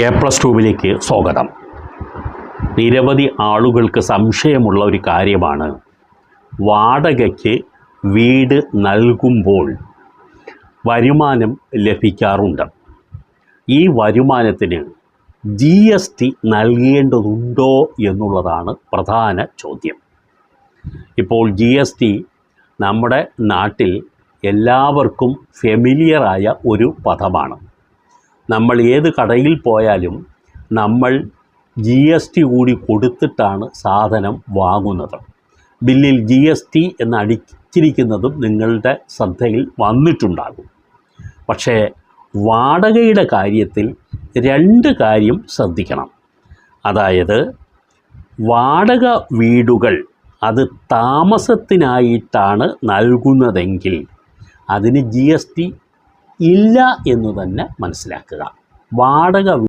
K+2 സ്വാഗതം. നിരവധി ആളുകൾക്ക് സംശയമുള്ള ഒരു കാര്യമാണ് വാടകയ്ക്ക് വീട് നൽകുമ്പോൾ വരുമാനം ലഭിക്കാറുണ്ട്. ഈ വരുമാനത്തിന് GST നൽകേണ്ടതുണ്ടോ എന്നുള്ളതാണ് പ്രധാന ചോദ്യം. ഇപ്പോൾ GST നമ്മുടെ നാട്ടിൽ എല്ലാവർക്കും ഫെമിലിയറായ ഒരു പദമാണ്. നമ്മൾ ഏത് കടയിൽ പോയാലും നമ്മൾ GST കൂടി കൊടുത്തിട്ടാണ് സാധനം വാങ്ങുന്നത്. ബില്ലിൽ GST എന്ന് അടിച്ചിരിക്കുന്നതും നിങ്ങളുടെ ശ്രദ്ധയിൽ വന്നിട്ടുണ്ടാകും. പക്ഷേ വാടകയുടെ കാര്യത്തിൽ രണ്ട് കാര്യം ശ്രദ്ധിക്കണം. അതായത് വാടക വീടുകൾ അത് താമസത്തിനായിട്ടാണ് നൽകുന്നതെങ്കിൽ അതിന് GST ഇല്ല എന്ന് തന്നെ മനസ്സിലാക്കുക. വാടക